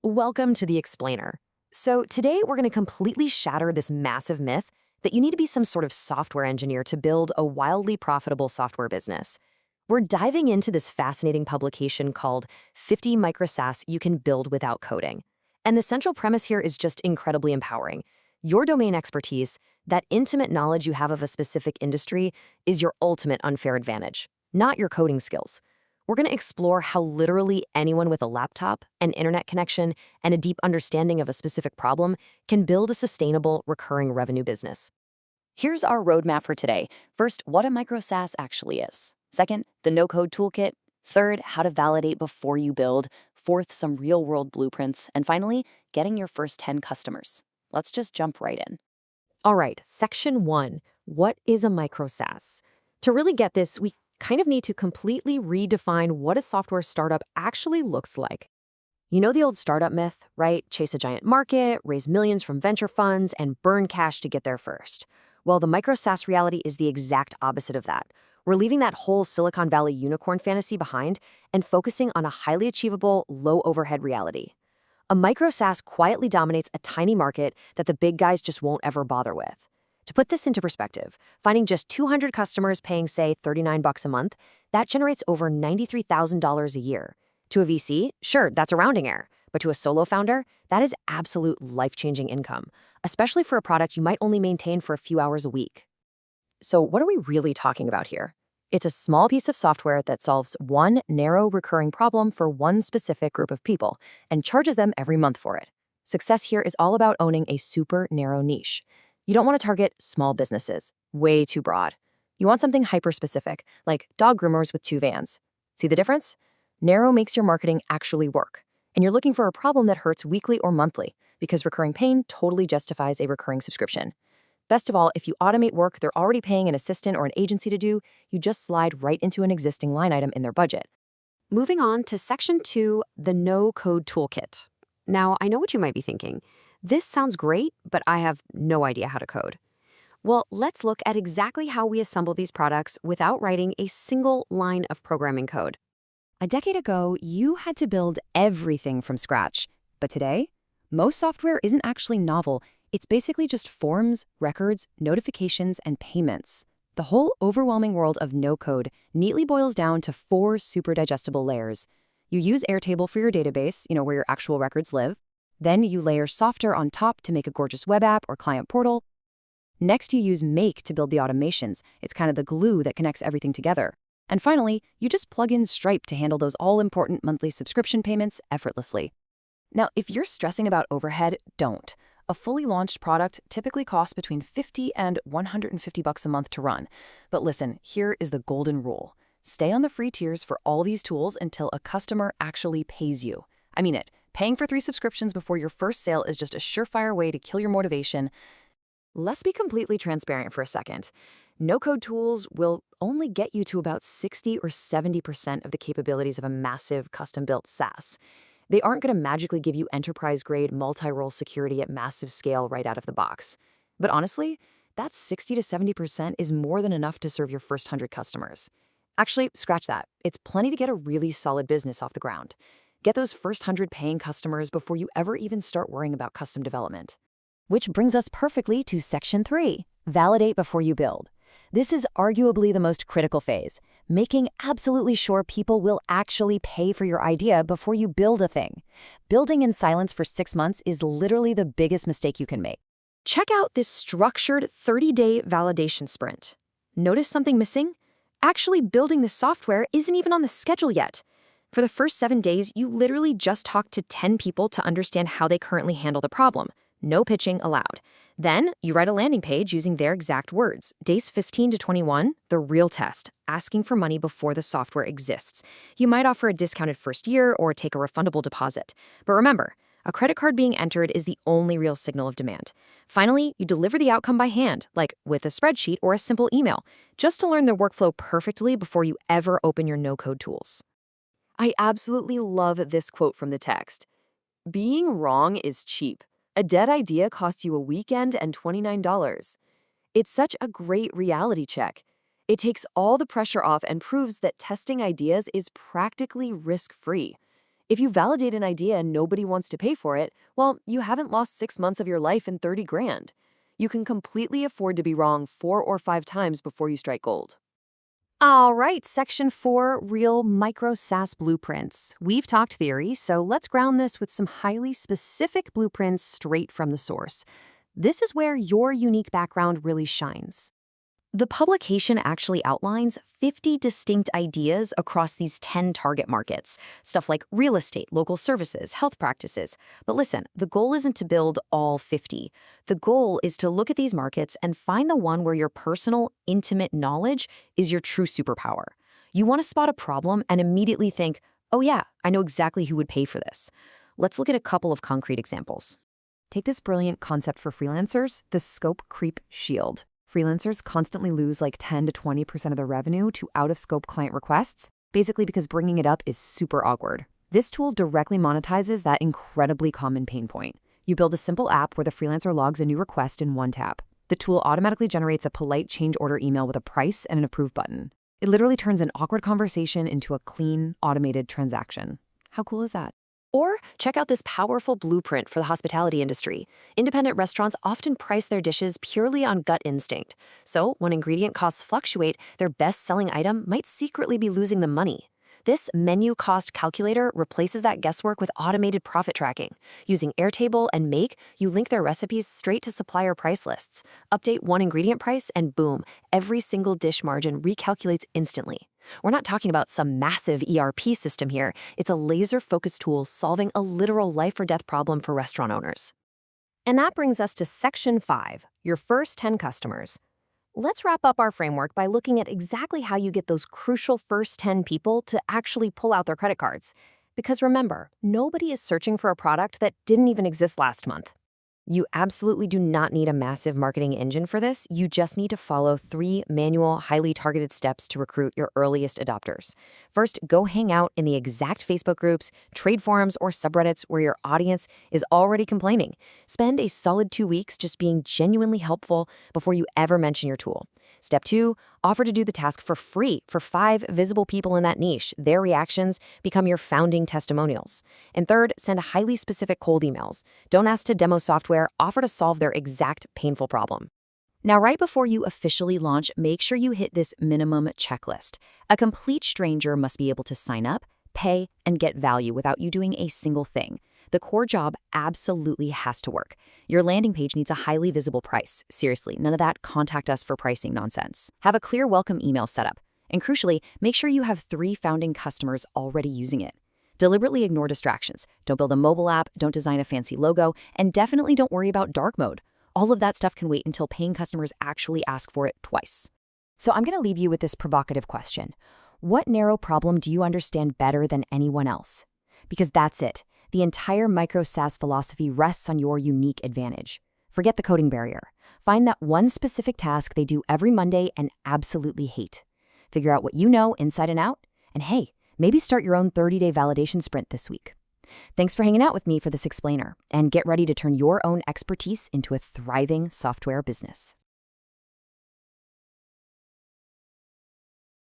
Welcome to The Explainer. So today we're going to completely shatter this massive myth that you need to be some sort of software engineer to build a wildly profitable software business. We're diving into this fascinating publication called 50 Micro SaaS You Can Build Without Coding. And the central premise here is just incredibly empowering. Your domain expertise, that intimate knowledge you have of a specific industry, is your ultimate unfair advantage, not your coding skills. We're going to explore how literally anyone with a laptop, an internet connection, and a deep understanding of a specific problem can build a sustainable, recurring revenue business. Here's our roadmap for today. First, what a micro SaaS actually is. Second, the no-code toolkit. Third, how to validate before you build. Fourth, some real-world blueprints. And finally, getting your first 10 customers. Let's just jump right in. All right, section 1. What is a micro SaaS? To really get this, we kind of need to completely redefine what a software startup actually looks like. You know the old startup myth, right? Chase a giant market, raise millions from venture funds, and burn cash to get there first. Well, the micro SaaS reality is the exact opposite of that. We're leaving that whole Silicon Valley unicorn fantasy behind and focusing on a highly achievable, low-overhead reality. A micro SaaS quietly dominates a tiny market that the big guys just won't ever bother with. To put this into perspective, finding just 200 customers paying, say, $39 a month, that generates over $93,000 a year. To a VC, sure, that's a rounding error, but to a solo founder, that is absolute life-changing income, especially for a product you might only maintain for a few hours a week. So what are we really talking about here? It's a small piece of software that solves one narrow recurring problem for one specific group of people and charges them every month for it. Success here is all about owning a super narrow niche. You don't want to target small businesses, way too broad. You want something hyper-specific, like dog groomers with 2 vans. See the difference? Narrow makes your marketing actually work. And you're looking for a problem that hurts weekly or monthly, because recurring pain totally justifies a recurring subscription. Best of all, if you automate work they're already paying an assistant or an agency to do, you just slide right into an existing line item in their budget. Moving on to section 2, the no-code toolkit. Now, I know what you might be thinking. This sounds great, but I have no idea how to code. Well, let's look at exactly how we assemble these products without writing a single line of programming code. A decade ago, you had to build everything from scratch. But today, most software isn't actually novel. It's basically just forms, records, notifications, and payments. The whole overwhelming world of no-code neatly boils down to 4 super digestible layers. You use Airtable for your database, where your actual records live. Then you layer software on top to make a gorgeous web app or client portal. Next, you use Make to build the automations. It's kind of the glue that connects everything together. And finally, you just plug in Stripe to handle those all-important monthly subscription payments effortlessly. Now, if you're stressing about overhead, don't. A fully launched product typically costs between $50 and $150 a month to run. But listen, here is the golden rule. Stay on the free tiers for all these tools until a customer actually pays you. I mean it. Paying for 3 subscriptions before your first sale is just a surefire way to kill your motivation. Let's be completely transparent for a second. No-code tools will only get you to about 60 or 70% of the capabilities of a massive custom-built SaaS. They aren't going to magically give you enterprise-grade multi-role security at massive scale right out of the box. But honestly, that 60 to 70% is more than enough to serve your first 100 customers. Actually, scratch that. It's plenty to get a really solid business off the ground. Get those first 100 paying customers before you ever even start worrying about custom development. Which brings us perfectly to section 3, validate before you build. This is arguably the most critical phase, making absolutely sure people will actually pay for your idea before you build a thing. Building in silence for 6 months is literally the biggest mistake you can make. Check out this structured 30-day validation sprint. Notice something missing? Actually building the software isn't even on the schedule yet. For the first 7 days, you literally just talk to 10 people to understand how they currently handle the problem. No pitching allowed. Then, you write a landing page using their exact words. Days 15 to 21, the real test, asking for money before the software exists. You might offer a discounted first year or take a refundable deposit. But remember, a credit card being entered is the only real signal of demand. Finally, you deliver the outcome by hand, like with a spreadsheet or a simple email, just to learn the workflow perfectly before you ever open your no-code tools. I absolutely love this quote from the text. Being wrong is cheap. A dead idea costs you a weekend and $29. It's such a great reality check. It takes all the pressure off and proves that testing ideas is practically risk-free. If you validate an idea and nobody wants to pay for it, well, you haven't lost 6 months of your life and 30 grand. You can completely afford to be wrong 4 or 5 times before you strike gold. All right, Section 4, Real Micro SaaS Blueprints. We've talked theory, so let's ground this with some highly specific blueprints straight from the source. This is where your unique background really shines. The publication actually outlines 50 distinct ideas across these 10 target markets, stuff like real estate, local services, health practices. But listen, the goal isn't to build all 50. The goal is to look at these markets and find the one where your personal, intimate knowledge is your true superpower. You want to spot a problem and immediately think, oh yeah, I know exactly who would pay for this. Let's look at a couple of concrete examples. Take this brilliant concept for freelancers, the scope creep shield. Freelancers constantly lose like 10 to 20% of their revenue to out-of-scope client requests, basically because bringing it up is super awkward. This tool directly monetizes that incredibly common pain point. You build a simple app where the freelancer logs a new request in one tap. The tool automatically generates a polite change order email with a price and an approve button. It literally turns an awkward conversation into a clean, automated transaction. How cool is that? Or check out this powerful blueprint for the hospitality industry. Independent restaurants often price their dishes purely on gut instinct. So when ingredient costs fluctuate, their best-selling item might secretly be losing them money. This menu cost calculator replaces that guesswork with automated profit tracking. Using Airtable and Make, you link their recipes straight to supplier price lists. Update one ingredient price and boom, every single dish margin recalculates instantly. We're not talking about some massive ERP system here. It's a laser-focused tool solving a literal life-or-death problem for restaurant owners. And that brings us to Section 5, your first 10 customers. Let's wrap up our framework by looking at exactly how you get those crucial first 10 people to actually pull out their credit cards. Because remember, nobody is searching for a product that didn't even exist last month. You absolutely do not need a massive marketing engine for this. You just need to follow 3 manual, highly targeted steps to recruit your earliest adopters. First, go hang out in the exact Facebook groups, trade forums, or subreddits where your audience is already complaining. Spend a solid 2 weeks just being genuinely helpful before you ever mention your tool. Step 2, offer to do the task for free for 5 visible people in that niche. Their reactions become your founding testimonials. And third, send highly specific cold emails. Don't ask to demo software, offer to solve their exact painful problem. Now, right before you officially launch, make sure you hit this minimum checklist. A complete stranger must be able to sign up, pay, and get value without you doing a single thing. The core job absolutely has to work. Your landing page needs a highly visible price. Seriously, none of that contact us for pricing nonsense. Have a clear welcome email set up. And crucially, make sure you have 3 founding customers already using it. Deliberately ignore distractions. Don't build a mobile app, don't design a fancy logo, and definitely don't worry about dark mode. All of that stuff can wait until paying customers actually ask for it twice. So I'm going to leave you with this provocative question. What narrow problem do you understand better than anyone else? Because that's it. The entire micro SaaS philosophy rests on your unique advantage. Forget the coding barrier. Find that one specific task they do every Monday and absolutely hate. Figure out what you know inside and out, and hey, maybe start your own 30-day validation sprint this week. Thanks for hanging out with me for this explainer, and get ready to turn your own expertise into a thriving software business.